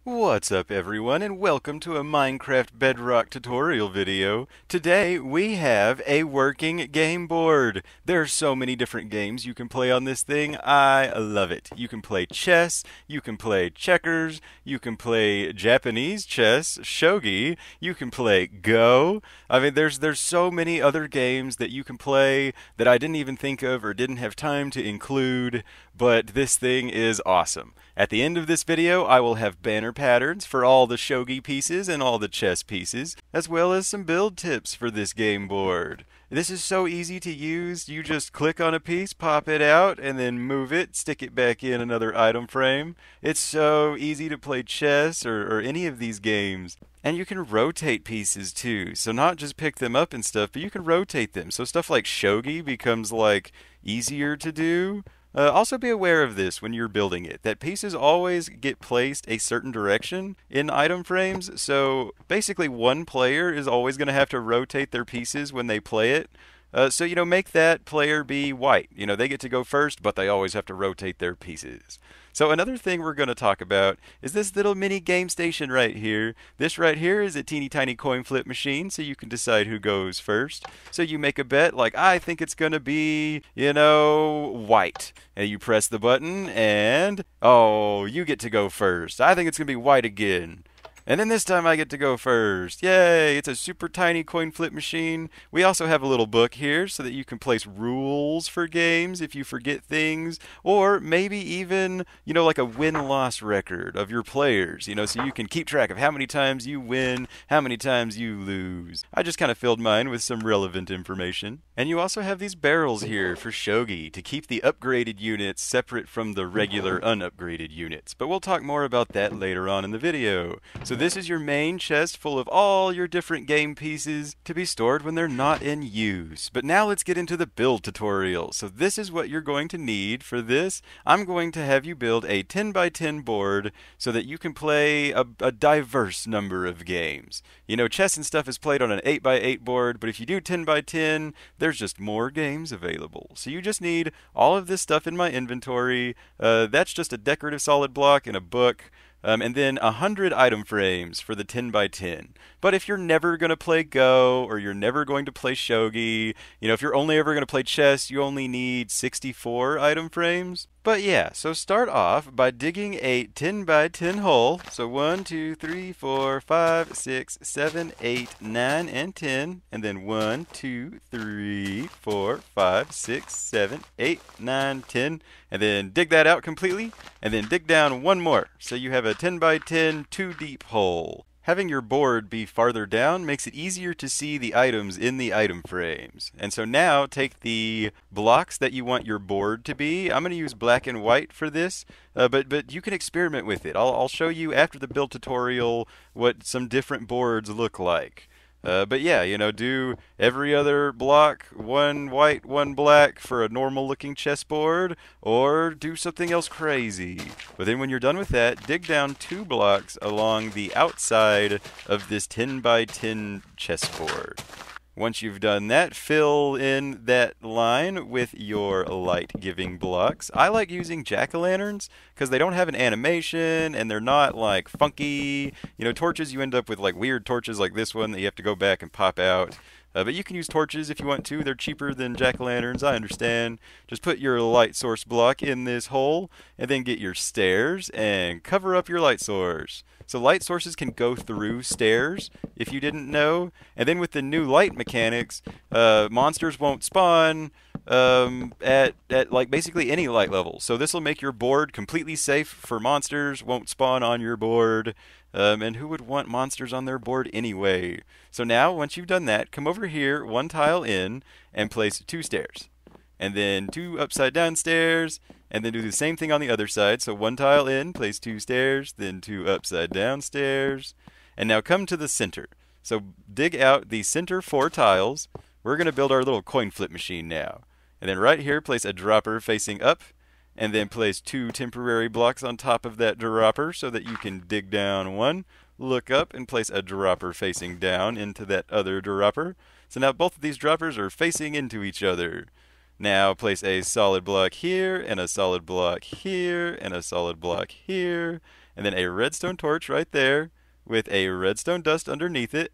What's up everyone and welcome to a Minecraft Bedrock tutorial video. Today we have a working game board. There are so many different games you can play on this thing. I love it. You can play chess, you can play checkers, you can play Japanese chess, shogi, you can play Go. I mean there's so many other games that you can play that I didn't even think of or didn't have time to include, but this thing is awesome. At the end of this video, I will have banner patterns for all the shogi pieces and all the chess pieces, as well as some build tips for this game board. This is so easy to use. You just click on a piece, pop it out, and then move it, stick it back in another item frame. It's so easy to play chess or any of these games. And you can rotate pieces too. So not just pick them up and stuff, but you can rotate them. So stuff like shogi becomes like easier to do. Also be aware of this when you're building it, that pieces always get placed a certain direction in item frames, so basically one player is always going to have to rotate their pieces when they play it. So, make that player be white. They get to go first, but they always have to rotate their pieces. So another thing we're going to talk about is this little mini game station right here. This right here is a teeny tiny coin flip machine, so you can decide who goes first. So you make a bet, like, I think it's going to be, white. And you press the button, and, oh, you get to go first. I think it's going to be white again. And then this time I get to go first. Yay! It's a super tiny coin flip machine. We also have a little book here so that you can place rules for games if you forget things. Or maybe even, like a win-loss record of your players, so you can keep track of how many times you win, how many times you lose. I just kind of filled mine with some relevant information. And you also have these barrels here for shogi to keep the upgraded units separate from the regular unupgraded units. But we'll talk more about that later on in the video. So this is your main chest full of all your different game pieces to be stored when they're not in use. But now let's get into the build tutorial. So this is what you're going to need for this. I'm going to have you build a 10 by 10 board so that you can play a diverse number of games. Chess and stuff is played on an 8 by 8 board, but if you do 10 by 10, there's just more games available. So you just need all of this stuff in my inventory. That's just a decorative solid block and a book. And then 100 item frames for the 10 by 10. But if you're never going to play Go, or you're never going to play Shogi, if you're only ever going to play chess, you only need 64 item frames. But yeah, so start off by digging a 10 by 10 hole. So 1, 2, 3, 4, 5, 6, 7, 8, 9, and 10. And then 1, 2, 3, 4, 5, 6, 7, 8, 9, 10. And then dig that out completely. And then dig down one more. So you have a 10 by 10 2 deep hole. Having your board be farther down makes it easier to see the items in the item frames. And so now take the blocks that you want your board to be. I'm going to use black and white for this, but you can experiment with it. I'll show you after the build tutorial what some different boards look like. But yeah, do every other block, one white, one black for a normal looking chessboard, or do something else crazy. But then when you're done with that, dig down 2 blocks along the outside of this 10 by 10 chessboard. Once you've done that, fill in that line with your light-giving blocks. I like using jack-o'-lanterns because they don't have an animation and they're not like funky. Torches, you end up with like weird torches like this one that you have to go back and pop out. But you can use torches if you want to. They're cheaper than jack-o'-lanterns, I understand. Just put your light source block in this hole, and then get your stairs and cover up your light source. So light sources can go through stairs, if you didn't know. And then with the new light mechanics, monsters won't spawn at like basically any light level. So this will make your board completely safe for monsters, won't spawn on your board. And who would want monsters on their board anyway? So now, once you've done that, come over here, 1 tile in, and place 2 stairs. And then 2 upside down stairs, and then do the same thing on the other side. So 1 tile in, place 2 stairs, then 2 upside down stairs. And now come to the center. So dig out the center 4 tiles. We're going to build our little coin flip machine now. And then right here, place a dropper facing up. And then place 2 temporary blocks on top of that dropper so that you can dig down 1, look up, and place a dropper facing down into that other dropper. So now both of these droppers are facing into each other. Now place a solid block here, and a solid block here, and a solid block here. and then a redstone torch right there with a redstone dust underneath it,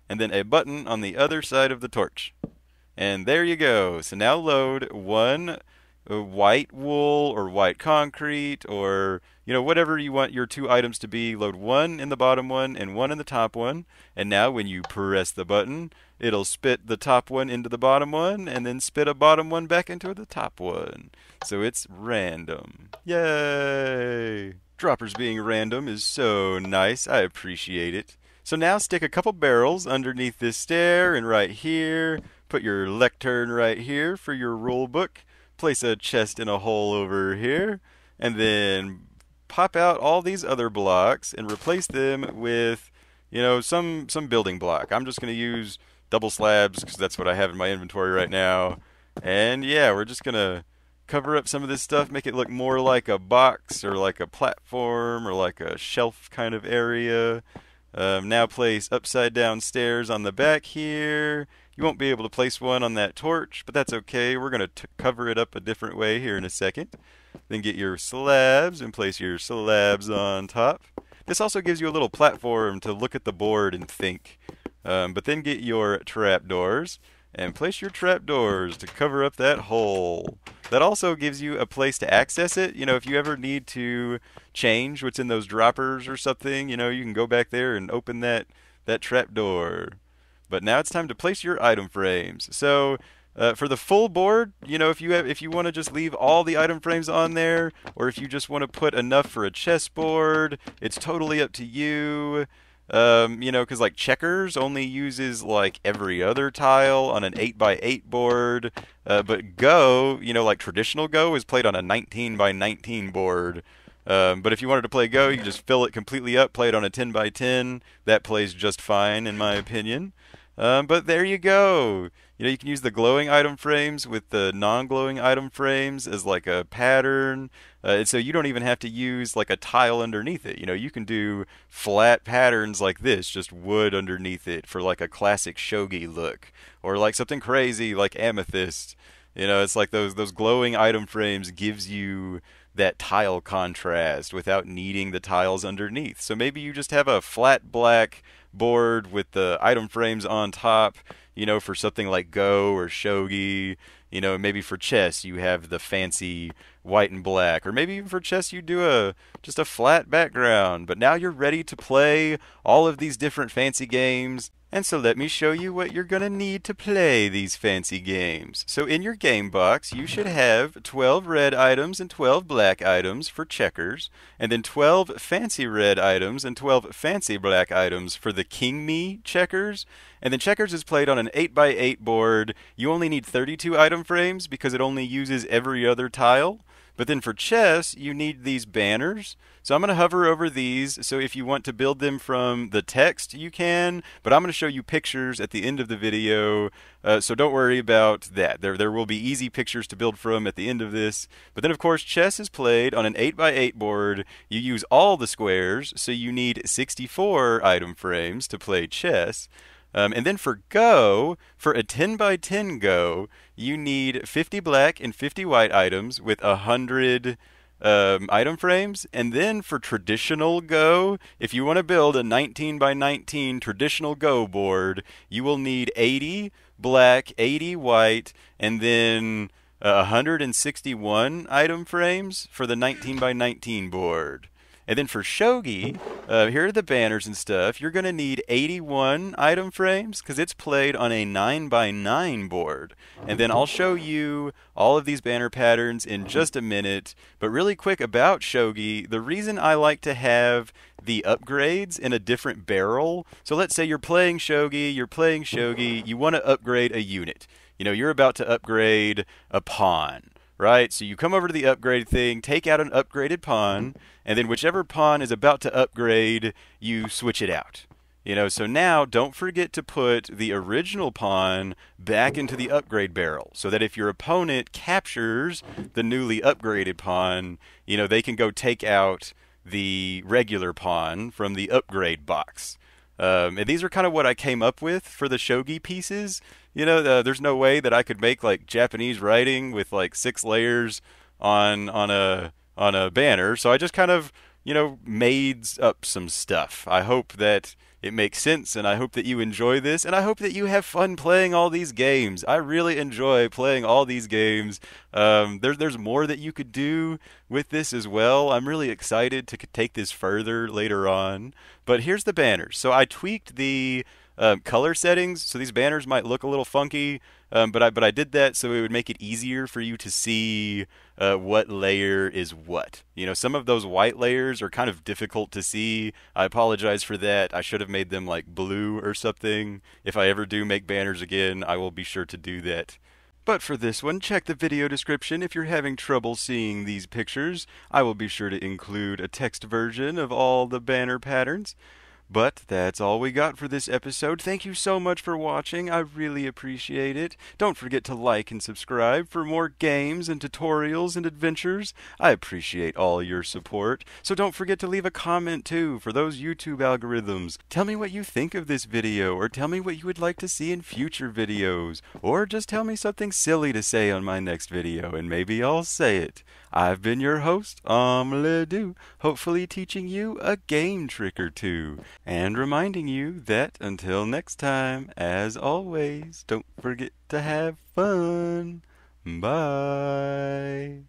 and then a button on the other side of the torch. And there you go. So now load one white wool or white concrete, or whatever you want your two items to be. Load one in the bottom one and one in the top one, and now when you press the button, it'll spit the top one into the bottom one and then spit a bottom one back into the top one. So it's random. Yay! Droppers being random is so nice. I appreciate it. So now stick a couple barrels underneath this stair and right here. Put your lectern right here for your rule book. Place a chest in a hole over here, and then pop out all these other blocks and replace them with, some building block. I'm just going to use double slabs because that's what I have in my inventory right now. And yeah, we're just going to cover up some of this stuff, make it look more like a box or like a platform or like a shelf kind of area. Now place upside down stairs on the back here. You won't be able to place one on that torch, but that's okay. We're going to cover it up a different way here in a second. Then get your slabs and place your slabs on top. This also gives you a little platform to look at the board and think. But then get your trapdoors and place your trapdoors to cover up that hole. That also gives you a place to access it. If you ever need to change what's in those droppers or something, you can go back there and open that trapdoor. But now it's time to place your item frames. So for the full board, if you want to just leave all the item frames on there, or if you just want to put enough for a chessboard, it's totally up to you. Because like checkers only uses like every other tile on an 8x8 board, but Go, like traditional Go is played on a 19x19 board. But if you wanted to play Go, you can just fill it completely up, play it on a 10x10. That plays just fine, in my opinion. But there you go. You can use the glowing item frames with the non-glowing item frames as like a pattern. So you don't even have to use like a tile underneath it. You can do flat patterns like this, just wood underneath it for like a classic shogi look. Or like something crazy like amethyst. It's like those glowing item frames gives you that tile contrast without needing the tiles underneath. So maybe you just have a flat black board with the item frames on top, for something like Go or Shogi. Maybe for chess you have the fancy white and black, or maybe even for chess you do just a flat background. But now you're ready to play all of these different fancy games. And so let me show you what you're going to need to play these fancy games. So in your game box, you should have 12 red items and 12 black items for checkers, and then 12 fancy red items and 12 fancy black items for the King Me checkers. And then checkers is played on an 8x8 board. You only need 32 item frames because it only uses every other tile. But then for chess, you need these banners. So I'm going to hover over these. So if you want to build them from the text, you can. But I'm going to show you pictures at the end of the video. So don't worry about that. There will be easy pictures to build from at the end of this. But then, of course, chess is played on an 8x8 board. You use all the squares. So you need 64 item frames to play chess. And then for Go, for a 10x10 Go, you need 50 black and 50 white items with 100 item frames. And then for traditional Go, if you want to build a 19x19 traditional Go board, you will need 80 black, 80 white, and then 161 item frames for the 19x19 board. And then for Shogi, here are the banners and stuff. You're going to need 81 item frames because it's played on a 9x9 board. And then I'll show you all of these banner patterns in just a minute. But really quick about Shogi, the reason I like to have the upgrades in a different barrel. So let's say you're playing Shogi, you want to upgrade a unit. You're about to upgrade a pawn. Right? So you come over to the upgrade thing, take out an upgraded pawn, and then whichever pawn is about to upgrade, you switch it out. So now don't forget to put the original pawn back into the upgrade barrel so that if your opponent captures the newly upgraded pawn, they can go take out the regular pawn from the upgrade box. And these are kind of what I came up with for the Shogi pieces. There's no way that I could make like Japanese writing with like 6 layers on a banner. So I just kind of made up some stuff. I hope that it makes sense, and I hope that you enjoy this, and I hope that you have fun playing all these games. I really enjoy playing all these games. There's more that you could do with this as well. I'm really excited to take this further later on. But here's the banners. So I tweaked the color settings, so these banners might look a little funky, but I did that so it would make it easier for you to see what layer is what. Some of those white layers are kind of difficult to see. I apologize for that. I should have made them like blue or something. If I ever do make banners again, I will be sure to do that. But for this one, check the video description if you're having trouble seeing these pictures. I will be sure to include a text version of all the banner patterns. But that's all we got for this episode. Thank you so much for watching. I really appreciate it. Don't forget to like and subscribe for more games and tutorials and adventures. I appreciate all your support. So don't forget to leave a comment too for those YouTube algorithms. Tell me what you think of this video, or tell me what you would like to see in future videos, or just tell me something silly to say on my next video and maybe I'll say it. I've been your host, OmLedu, hopefully teaching you a game trick or two, and reminding you that until next time, as always, don't forget to have fun. Bye.